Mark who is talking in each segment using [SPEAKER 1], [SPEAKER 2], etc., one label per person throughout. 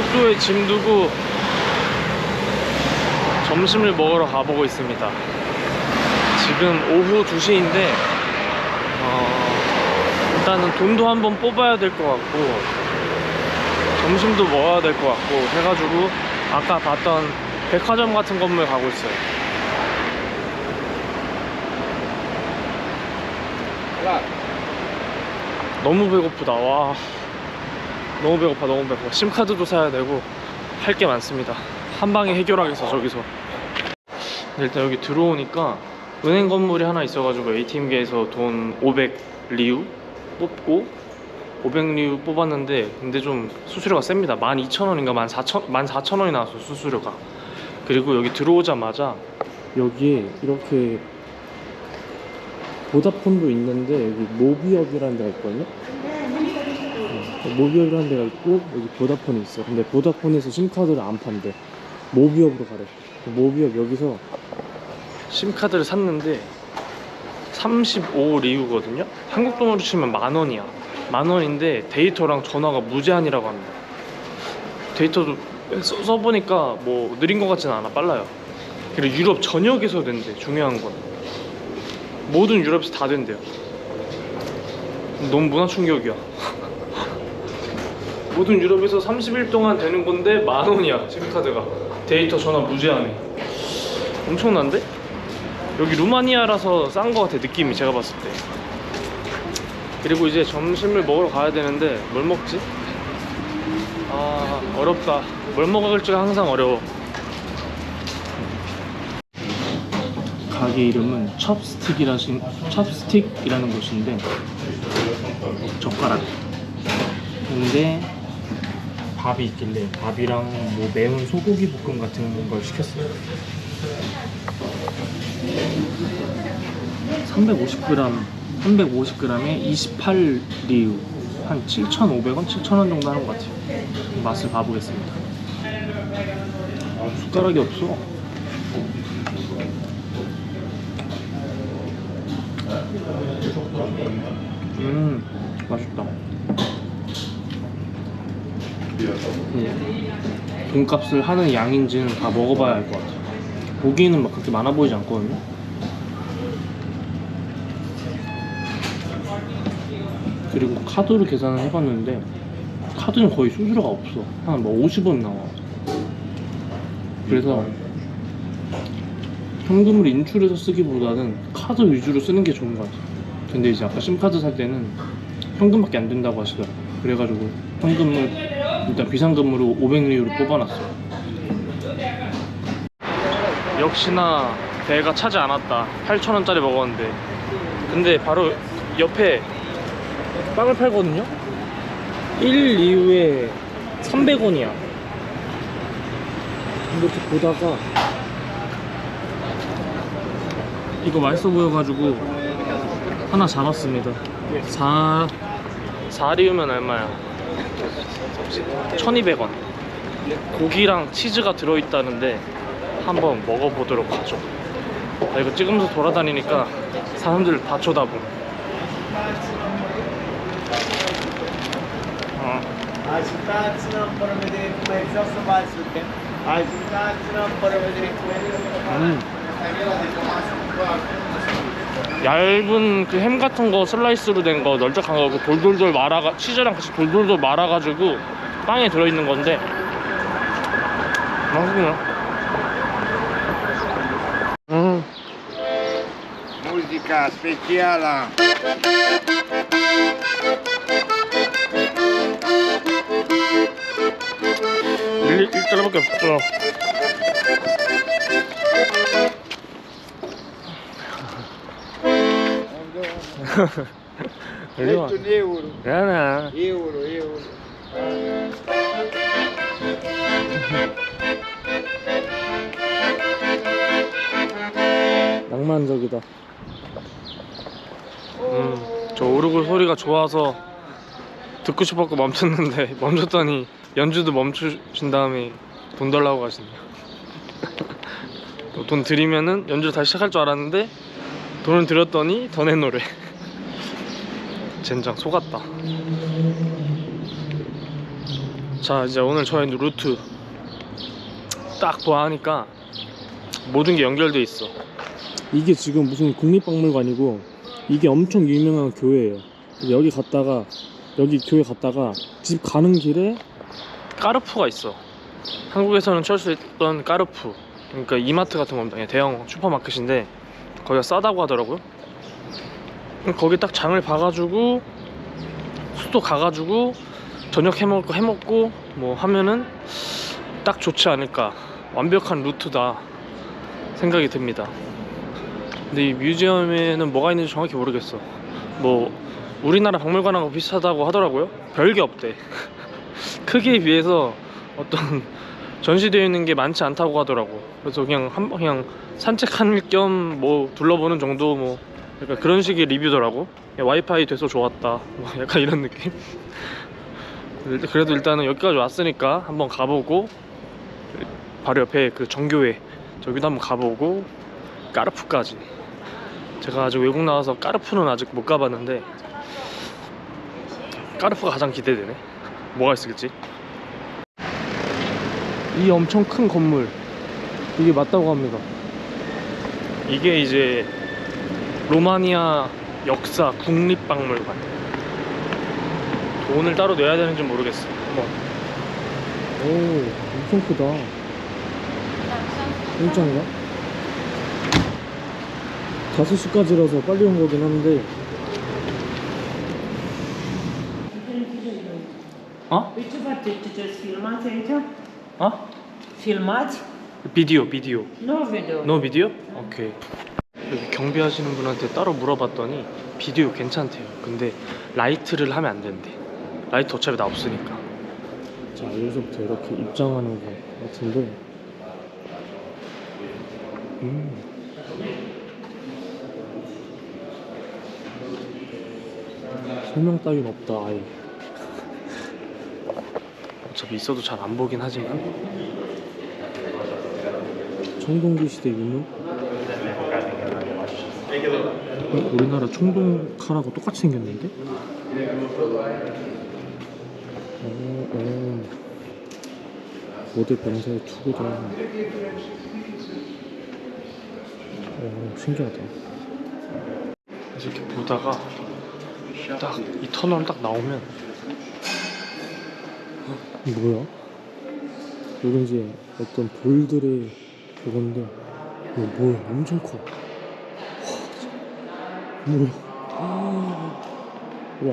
[SPEAKER 1] 숙소에 짐 두고 점심을 먹으러 가보고 있습니다. 지금 오후 2시인데 일단은 돈도 한번 뽑아야 될 것 같고 점심도 먹어야 될 것 같고 해가지고 아까 봤던 백화점 같은 건물 가고 있어요. 너무 배고프다. 와, 너무 배고파. 심카드도 사야 되고 할 게 많습니다. 한 방에 해결하겠어 저기서. 일단 여기 들어오니까 은행 건물이 하나 있어가지고 ATM기에서 돈 500리우 뽑고 500리우 뽑았는데 근데 좀 수수료가 셉니다. 12,000원인가 14,000원이 나왔어 수수료가. 그리고 여기 들어오자마자 여기에 이렇게 보다폰도 있는데 여기 모비업이라는 데가 있거든요. 모비업이라는 데가 있고 여기 보다폰이 있어. 근데 보다폰에서 심카드를 안 판대. 모비업으로 가래. 모비업 여기서 심카드를 샀는데 35리우거든요. 한국 돈으로 치면 10,000원이야. 10,000원인데 데이터랑 전화가 무제한이라고 합니다. 데이터도 써보니까 뭐 느린 것 같지는 않아. 빨라요. 그리고 유럽 전역에서 된대. 중요한 건 모든 유럽에서 다 된대요. 너무 문화 충격이야. 모든 유럽에서 30일 동안 되는 건데 10,000원이야 심카드가. 데이터 전화 무제한에. 엄청난데? 여기 루마니아라서 싼 거 같아 느낌이 제가 봤을 때. 그리고 이제 점심을 먹으러 가야 되는데 뭘 먹지? 아 어렵다. 뭘 먹을지가 항상 어려워. 가게 이름은 첩스틱이라는 곳인데 젓가락 근데 밥이 있길래 밥이랑 뭐 매운 소고기 볶음 같은 걸 시켰어요. 350g에 28리우 한 7,500원? 7,000원 정도 하는 것 같아요. 맛을 봐보겠습니다. 숟가락이 없어. 맛있다. 돈값을 하는 양인지는 다 먹어봐야 알 것 같아요. 보기에는 막 그렇게 많아 보이지 않거든요. 그리고 카드로 계산을 해봤는데 카드는 거의 수수료가 없어. 한 뭐 50원 나와. 그래서 현금을 인출해서 쓰기보다는 카드 위주로 쓰는 게 좋은 것 같아요. 근데 이제 아까 심카드 살 때는 현금밖에 안 된다고 하시더라고요. 그래가지고 현금을 일단 비상금으로 500리우를 뽑아놨어요. 역시나 배가 차지 않았다. 8,000원짜리 먹었는데 근데 바로 옆에 빵을 팔거든요. 1리우에 300원이야. 이렇게 보다가 이거 맛있어 보여가지고 하나 잡았습니다. 4리우면 얼마야? 1,200원. 고기랑 치즈가 들어있다는데 한번 먹어보도록 하죠. 나 이거 찍으면서 돌아다니니까 사람들 다 쳐다보. 얇은 그 햄 같은 거 슬라이스로 된 거 널쩍한 거 그 돌돌돌 말아가 치즈랑 같이 돌돌돌 말아가지고 빵에 들어있는 건데 맛있네요.
[SPEAKER 2] Musica speciale.
[SPEAKER 1] $1달러밖에 없어.
[SPEAKER 2] €1.
[SPEAKER 1] 야나.
[SPEAKER 2] Euro.
[SPEAKER 1] 낭만적이다. 저 오르골 소리가 좋아서 듣고 싶었고 멈췄는데 멈췄더니 연주도 멈추신 다음에 돈 달라고 하시네요. 돈 드리면은 연주 다시 시작할 줄 알았는데 돈을 드렸더니 더 내노래. 젠장 속았다. 자, 이제 오늘 저의 루트 딱 보아하니까 모든 게 연결돼 있어. 이게 지금 무슨 국립박물관이고 이게 엄청 유명한 교회예요. 여기 갔다가 여기 교회 갔다가 집 가는 길에 까르푸가 있어. 한국에서는 칠 수 있던 까르푸, 그러니까 이마트 같은 겁니다. 그냥 대형 슈퍼마켓인데 거기가 싸다고 하더라고요. 거기 딱 장을 봐가지고 수도 가가지고 저녁 해먹고 뭐 하면은 딱 좋지 않을까. 완벽한 루트다 생각이 듭니다. 근데 이 뮤지엄에는 뭐가 있는지 정확히 모르겠어. 뭐 우리나라 박물관하고 비슷하다고 하더라고요. 별게 없대. 크기에 비해서 어떤 전시되어 있는 게 많지 않다고 하더라고. 그래서 그냥 산책할 겸 뭐 둘러보는 정도, 뭐 약간 그런 식의 리뷰더라고. 와이파이 돼서 좋았다, 뭐 약간 이런 느낌. 그래도 일단은 여기까지 왔으니까 한번 가보고, 바로 옆에 그 정교회 저기도 한번 가보고, 까르푸까지. 제가 아직 외국 나와서 까르푸는 아직 못 가봤는데 까르푸가 가장 기대되네. 뭐가 있을지. 이 엄청 큰 건물, 이게 맞다고 합니다. 이게 이제 로마니아 역사 국립박물관. 돈을 따로 내야 되는지 모르겠어. 한번. 오, 엄청 크다. 일정인가? 5시까지라서 빨리 온 거긴 한데. 어?
[SPEAKER 3] Păi ce faceți? Filmați aici?
[SPEAKER 1] 어?
[SPEAKER 3] Filmați?
[SPEAKER 1] 비디오.
[SPEAKER 3] Nu video.
[SPEAKER 1] 노 비디오? 오케이. 여기 경비하시는 분한테 따로 물어봤더니 비디오 괜찮대요. 근데 라이트를 하면 안 된대. 라이트 어차피 나 없으니까. 자, 여기서부터 이렇게 입장하는 거 같은데. 설명 따윈 없다, 아예. 어차피 있어도 잘 안 보긴 하지만. 청동기 시대 유물? 우리나라 총독칼하고 똑같이 생겼는데? 모델 병사의 투구다. 신기하다. 그래서 이렇게 보다가 딱 이 터널 딱 나오면 뭐야? 여기 이제 어떤 돌들의 그건데 뭐야? 엄청 커. 뭐야? 와,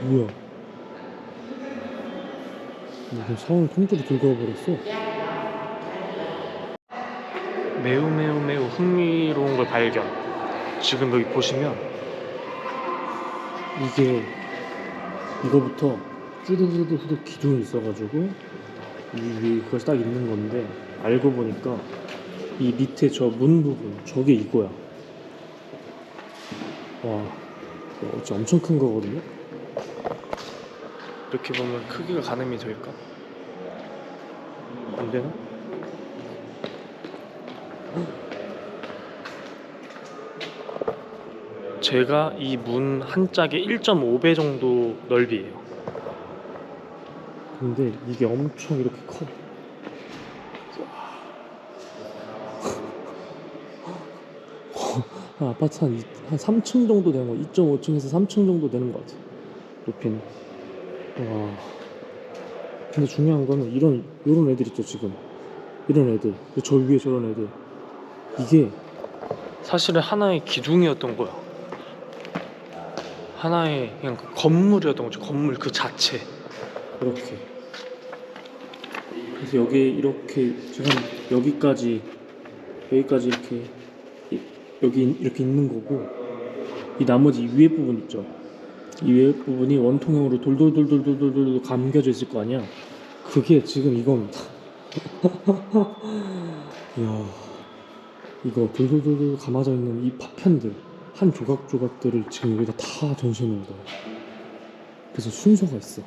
[SPEAKER 1] 뭐야? 무슨 상을 통째로 들고 와버렸어. 매우 흥미로운 걸 발견. 지금 여기 보시면 이거부터 쭈루루루 기둥이 있어가지고 이 위에 그것이 딱 있는 건데, 알고 보니까 이 밑에 저 문 부분 저게 이거야. 와, 진짜 엄청 큰 거거든요. 이렇게 보면 크기가 가늠이 될까? 안 되나? 제가 이 문 한 짝에 1.5배 정도 넓이에요. 근데 이게 엄청 이렇게 커. 한 아파트 한 3층 정도 되는 거, 2.5층에서 3층 정도 되는 것 같아, 높이는. 와. 근데 중요한 거는 이런 애들 있죠, 지금. 이런 애들. 저 위에 저런 애들. 이게 사실은 하나의 기둥이었던 거야. 하나의 그냥 건물이었던 거죠. 건물 그 자체. 이렇게. 그래서 여기 이렇게 지금 여기까지 이렇게 여기 이렇게 있는 거고, 이 나머지 이 위에 부분 있죠. 이 위에 부분이 원통형으로 돌돌 감겨져 있을 거 아니야. 그게 지금 이겁니다. 이야, 이거 돌돌 감아져 있는 이 파편들, 한 조각들을 지금 여기다 다 전시해 놓은 거야. 그래서 순서가 있어.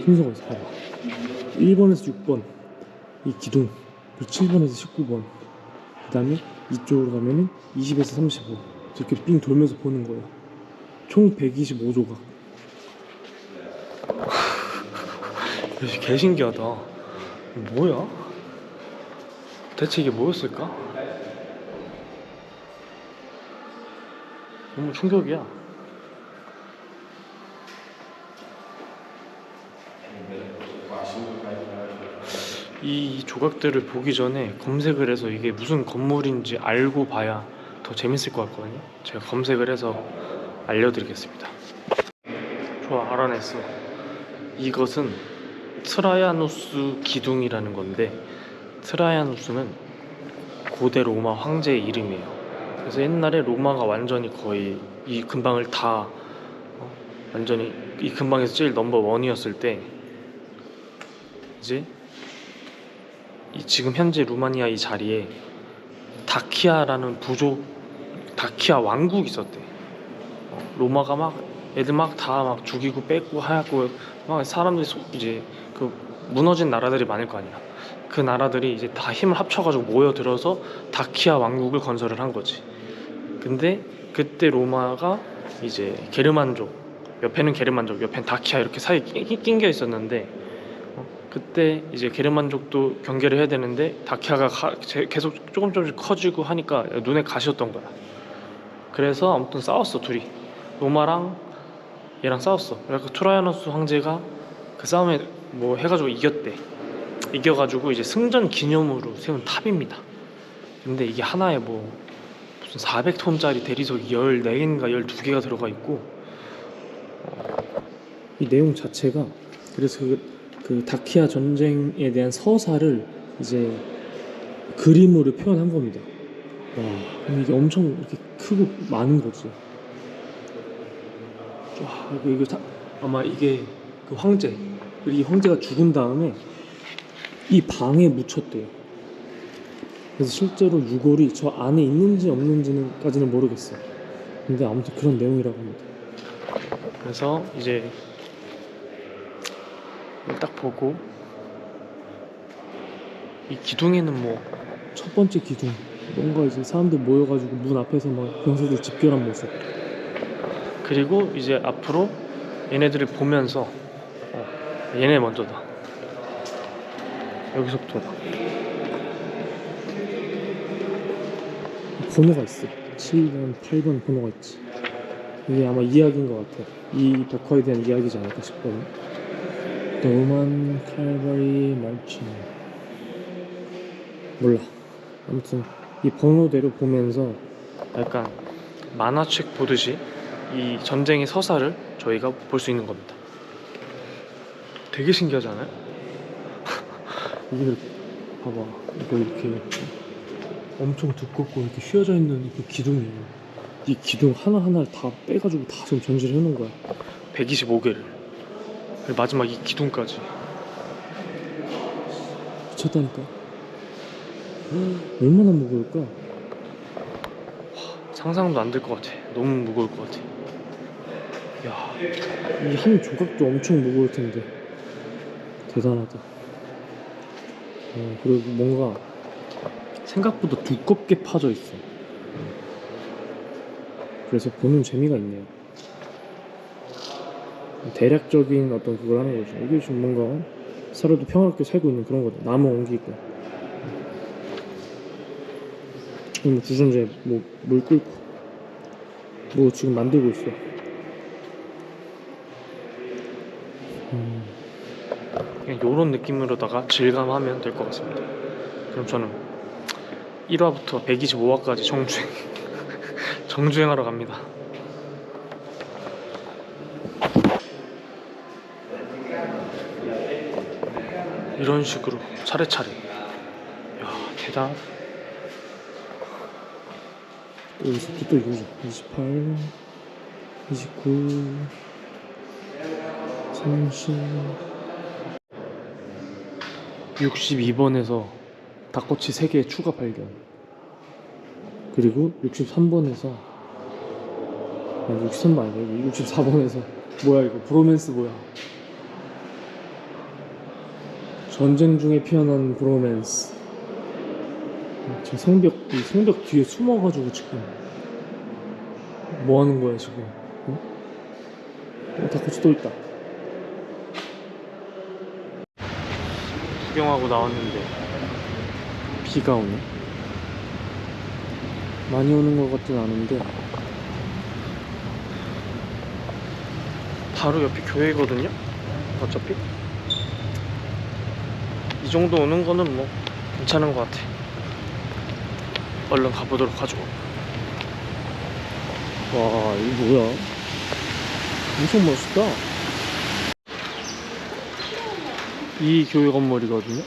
[SPEAKER 1] 봐봐. 1번에서 6번 이 기둥, 그리고 7번에서 19번, 그 다음에 이쪽으로 가면은 20에서 35, 이렇게 삥 돌면서 보는 거예요. 총 125조각. 개 신기하다. 뭐야? 대체 이게 뭐였을까? 너무 충격이야. 이 조각들을 보기 전에 검색을 해서 이게 무슨 건물인지 알고 봐야 더 재밌을 것 같거든요. 제가 검색을 해서 알려드리겠습니다. 좋아, 알아냈어. 이것은 트라야누스 기둥이라는 건데, 트라야누스는 고대 로마 황제의 이름이에요. 그래서 옛날에 로마가 완전히 거의 이 근방을 다 완전히 이 근방에서 제일 넘버 원이었을 때, 이제 이 지금 현재 루마니아 이 자리에 다키아라는 부족, 다키아 왕국이 있었대. 로마가 막 애들 막 다 막 죽이고 뺏고 하고 막 사람들이 이제 그 무너진 나라들이 많을 거 아니야. 그 나라들이 이제 다 힘을 합쳐가지고 모여들어서 다키아 왕국을 건설을 한 거지. 근데 그때 로마가 이제 게르만족, 옆에는 게르만족, 옆엔 다키아 이렇게 사이에 낑겨 있었는데, 그때 이제 게르만족도 경계를 해야 되는데 다키아가 계속 조금씩 커지고 하니까 눈에 가시였던 거야. 그래서 아무튼 싸웠어, 둘이. 로마랑 얘랑 싸웠어. 그래서 트라야누스 황제가 그 싸움에 뭐 해가지고 이겼대. 이겨가지고 이제 승전 기념으로 세운 탑입니다. 근데 이게 하나에 뭐 무슨 400톤짜리 대리석이 14개인가 12개가 들어가 있고, 이 내용 자체가 그래서 그 다키아 전쟁에 대한 서사를 이제 그림으로 표현한 겁니다. 와, 이게 엄청 이렇게 크고 많은 거지. 와, 이거 아마 이게 그 황제, 이 황제가 죽은 다음에 이 방에 묻혔대요. 그래서 실제로 유골이 저 안에 있는지 없는지는까지는 모르겠어. 근데 아무튼 그런 내용이라고 합니다. 그래서 이제 이걸 딱 보고, 이 기둥에는 뭐 첫 번째 기둥 뭔가 이제 사람들 모여가지고 문 앞에서 막 병사들 집결한 모습, 그리고 이제 앞으로 얘네들을 보면서 얘네 먼저다, 여기서부터다. 번호가 있어. 7번, 8번 번호가 있지. 이게 아마 이야기인 것 같아. 이 벽화에 대한 이야기지 않을까 싶거든. 노만 칼바리 말칭, 몰라. 아무튼 이 번호대로 보면서 약간 만화책 보듯이 이 전쟁의 서사를 저희가 볼 수 있는 겁니다. 되게 신기하지 않아요? 이게 봐봐, 이거 이렇게 엄청 두껍고 이렇게 휘어져 있는 그 기둥이에요. 이 기둥 하나하나를 다 빼가지고 다 좀 전시를 해놓은 거야. 125개를. 마지막 이 기둥까지. 미쳤다니까. 얼마나 무거울까? 상상도 안 될 것 같아. 너무 무거울 것 같아. 야, 이 한 조각도 엄청 무거울 텐데 대단하다. 그리고 뭔가 생각보다 두껍게 파져 있어. 그래서 보는 재미가 있네요. 대략적인 어떤 그걸 하는 거죠. 이게 좀 뭔가 서로도 평화롭게 살고 있는 그런 거다. 나무 옮기고, 뭐 주전자에 뭐 물 끓고, 뭐 지금 만들고 있어. 그냥 요런 느낌으로다가 질감하면 될 것 같습니다. 그럼 저는 1화부터 125화까지 정주행하러 갑니다. 이런 식으로 차례차례. 야, 대단하다. 여기서부터 또 이거죠. 28, 29, 30, 62번에서 닭꼬치 3개 추가 발견. 그리고 63번에서 63번 아니야, 64번에서 뭐야 이거, 브로맨스 뭐야, 전쟁 중에 피어난 브로맨스. 지금 이 성벽 뒤에 숨어가지고 지금 뭐 하는 거야 지금? 어? 다코치 또 있다. 구경하고 나왔는데 비가 오네. 많이 오는 것 같진 않은데 바로 옆이 교회거든요. 어차피 이 정도 오는 거는 뭐 괜찮은 것 같아. 얼른 가보도록 하죠. 와, 이거 뭐야? 엄청 멋있다. 이 교회 건물이거든요.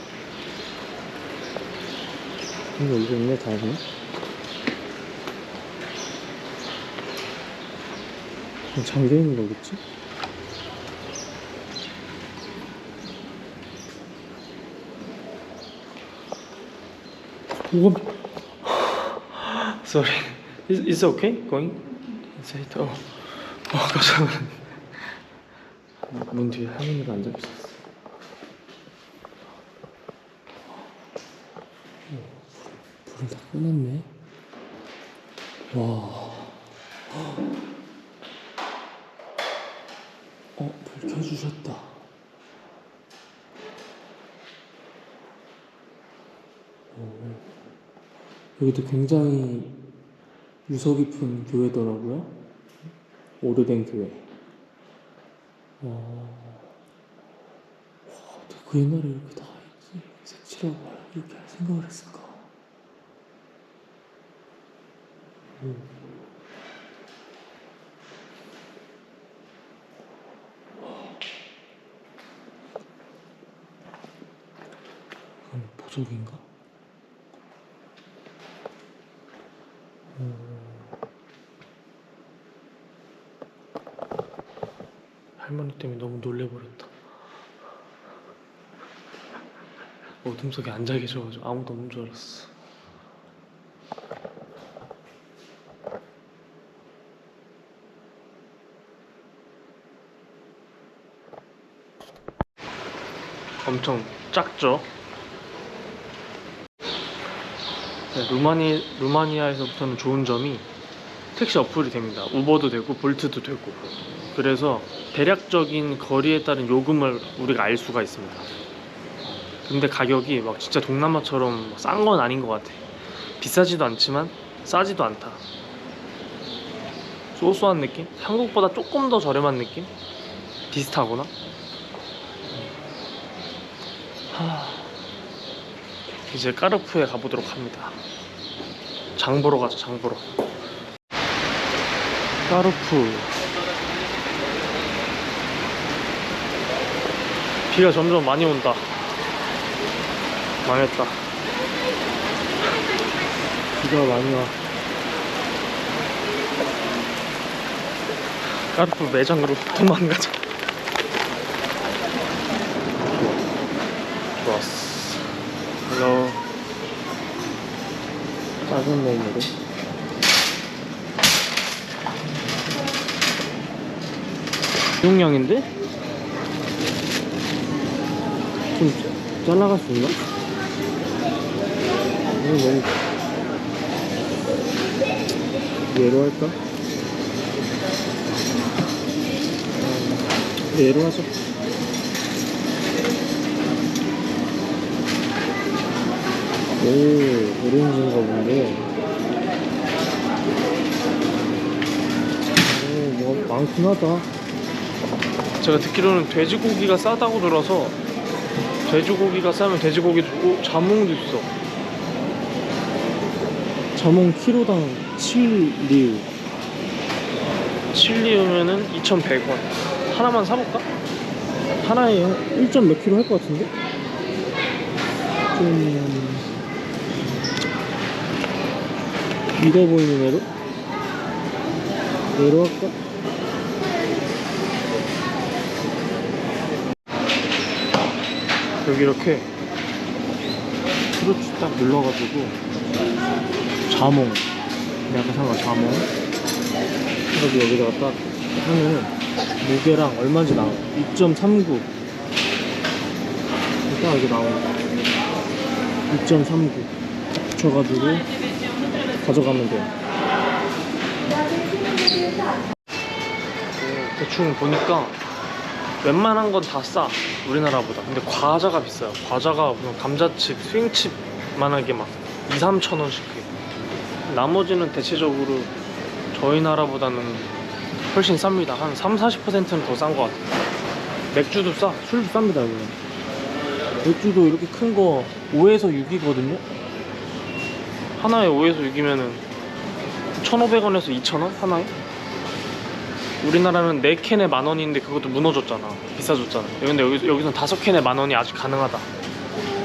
[SPEAKER 1] 이거 있네, 다 있네. 잠겨있는 거겠지? 오. Sorry. Is okay? Going? Inside? 깜짝 놀랐네. 문 뒤에 할머니가 앉아있었어. 불을 다 꺼놨네. 와. 불 켜주셨다. 여기도 굉장히 유서 깊은 교회더라고요. 오래된 교회. 어떻게 그 옛날에 이렇게 다 색칠하고 이렇게 할 생각을 했을까? 보석인가? 할머니 때문에 너무 놀래버렸다. 어둠 속에 앉아 계셔가지고 아무도 없는 줄 알았어. 엄청 작죠? 네, 루마니아에서부터는 좋은 점이 택시 어플이 됩니다. 우버도 되고 볼트도 되고. 그래서 대략적인 거리에 따른 요금을 우리가 알 수가 있습니다. 근데 가격이 막 진짜 동남아처럼 싼 건 아닌 것 같아. 비싸지도 않지만 싸지도 않다. 소소한 느낌? 한국보다 조금 더 저렴한 느낌? 비슷하구나. 이제 까르푸에 가보도록 합니다. 장 보러 가자. 장 보러. 까르푸. 비가 점점 많이 온다. 망했다. 비가 많이 와. 까르푸 매장으로 도망가자. 좋았어. 헬로. 작은 메뉴로. 용량인데? 좀 잘라갈 수 있나? 이거 너무 얘로 할까? 얘로 하자. 오, 오렌지인가 본데. 오, 뭐 많긴 하다. 제가 듣기로는 돼지고기가 싸다고 들어서 돼지고기가 싸면 돼지고기도 주고 자몽도 있어. 자몽 키로당 7리우. 7리우면은 2,100원. 하나만 사볼까? 하나에 1점 몇 킬로 할 것 같은데? 좀 익어 보이는 애로? 얘로 할까? 여기 이렇게 프루츠 딱 눌러가지고 자몽, 내가 상한 자몽 그래서 여기다가 딱 하면은 무게랑 얼마인지 나와. 2.39 딱 여기 나옵니다. 2.39 붙여가지고 가져가면 돼요. 대충 보니까 웬만한 건 다 싸, 우리나라보다. 근데 과자가 비싸요. 과자가 무슨 감자칩, 스윙칩 만하게 막 2, 3천 원씩 해. 나머지는 대체적으로 저희 나라보다는 훨씬 쌉니다. 한 3, 40%는 더 싼 것 같아요. 맥주도 싸, 술도 쌉니다 여기. 맥주도 이렇게 큰 거 5에서 6이거든요. 하나에 5에서 6이면은 1,500원에서 2,000원 하나에? 우리나라는 4캔에 10,000원인데 그것도 무너졌잖아. 비싸졌잖아. 근데 여기서는 5캔에 10,000원이 아직 가능하다.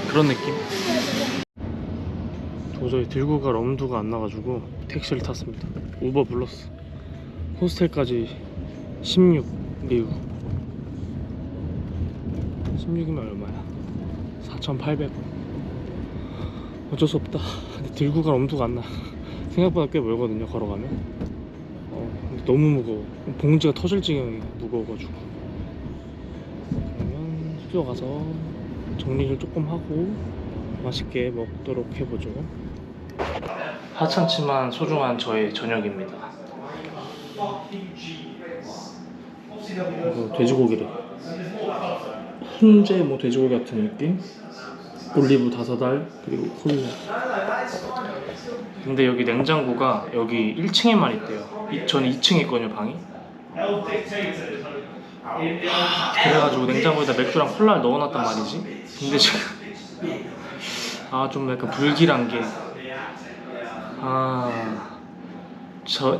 [SPEAKER 1] 그런 느낌? 도저히 들고 갈 엄두가 안 나가지고 택시를 탔습니다. 우버 불렀어. 호스텔까지 16 리우. 16이면 얼마야? 4,800원. 어쩔 수 없다. 근데 들고 갈 엄두가 안 나. 생각보다 꽤 멀거든요, 걸어가면. 근데 너무 무거워. 봉지가 터질 지경이 무거워가지고. 그러면 숙소 가서 정리를 조금 하고 맛있게 먹도록 해보죠. 하찮지만 소중한 저의 저녁입니다. 이거 돼지고기래. 훈제 뭐 돼지고기 같은 느낌? 올리브 5알 그리고 콜라. 근데 여기 냉장고가 여기 1층에만 있대요. 저는 2층에 있거든요, 방이. 그래가지고 냉장고에다 맥주랑 콜라를 넣어놨단 말이지. 근데 지금 좀 약간 불길한 게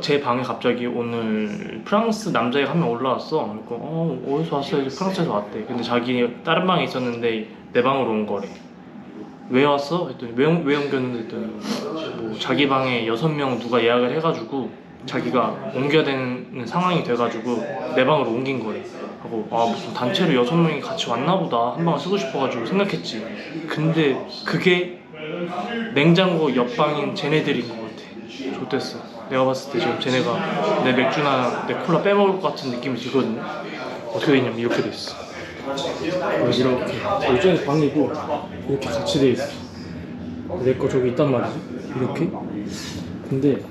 [SPEAKER 1] 제 방에 갑자기 오늘 프랑스 남자애가 한 명 올라왔어. 그러니까 어디서 왔어? 이제 프랑스에서 왔대. 근데 자기 다른 방에 있었는데 내 방으로 온 거래. 왜 왔어? 했더니 왜 옮겼는데 했더니 뭐 자기 방에 6명 누가 예약을 해가지고 자기가 옮겨야 되는 상황이 돼가지고 내 방으로 옮긴 거래. 하고 무슨 단체로 6명이 같이 왔나 보다. 한 방을 쓰고 싶어가지고 생각했지. 근데 그게 냉장고 옆방인 쟤네들인 것 같아. 좋댔어. 내가 봤을 때 지금 쟤네가 내 맥주나 내 콜라 빼먹을 것 같은 느낌이 들거든요. 어떻게 되냐면 이렇게 돼 있어. 이렇게 일종의 방이고 이렇게 같이 돼 있어. 내 거 저기 있단 말이지. 이렇게. 근데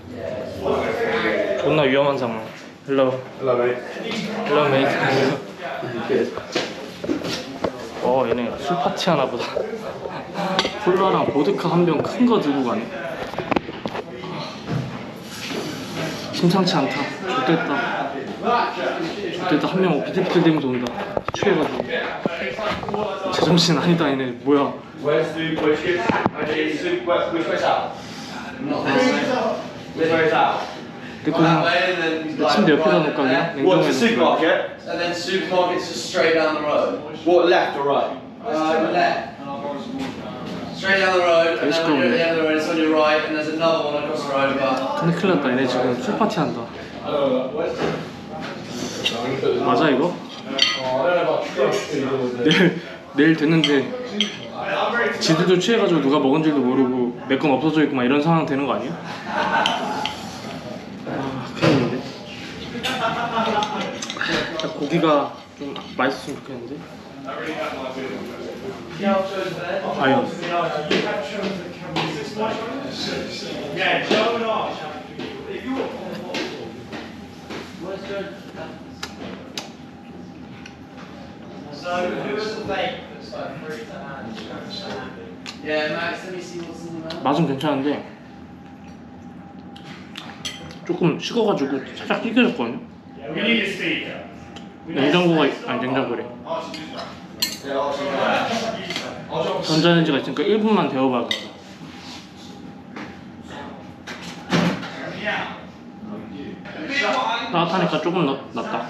[SPEAKER 1] 존나 위험한 상황. Hello. Hello mate. Hello mate. 얘네 술 파티 하나 보다. 콜라랑 보드카 한 병 큰 거 들고 가네. 심상치 않다. 좋됐다. 한 명 비틀비틀 대면서 온다. 취해가지고. 제정신 아니다 얘네. 뭐야. 내 거 그냥 내 침대 옆에다 놓을까 그냥?
[SPEAKER 4] What, the
[SPEAKER 1] 냉장고에 놓을까?
[SPEAKER 4] supermarket? And then supermarket's just straight down the road. What, left or right? Left. Straight down the road, and then when you're at the end of the road, it's on your right, and there's another one across the road, but...
[SPEAKER 1] 근데 큰일 났다. 얘네 지금 술 파티 한다. 맞아 이거? 내일 됐는데 지들도 취해가지고 누가 먹은 줄도 모르고 내 건 없어져 있고 막 이런 상황 되는 거 아니야? 큰일인데. 고기가 좀 맛있으면 좋겠는데. 과연 맛은 괜찮은데 조금 식어가지고 살짝 튀겨졌거든요. 냉장고가 냉장고래. 전자레인지가 있으니까 1분만 데워봐야겠다. 따뜻하니까 조금 낫다.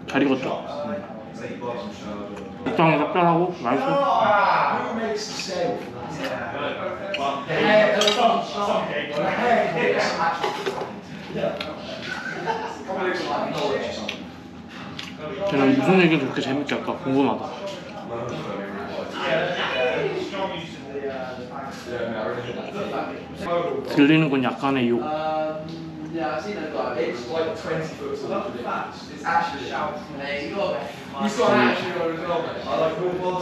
[SPEAKER 1] 잘 익었죠? 적당히 짭짤하고 맛있어. 쟤는 무슨 얘기를 그렇게 재밌게 할까 궁금하다. 들리는 건 약간의 욕.
[SPEAKER 4] Yeah, I've seen a guy. It's like 20 foot tall. It's actually shouting. You got to actually go as well, mate. I like football.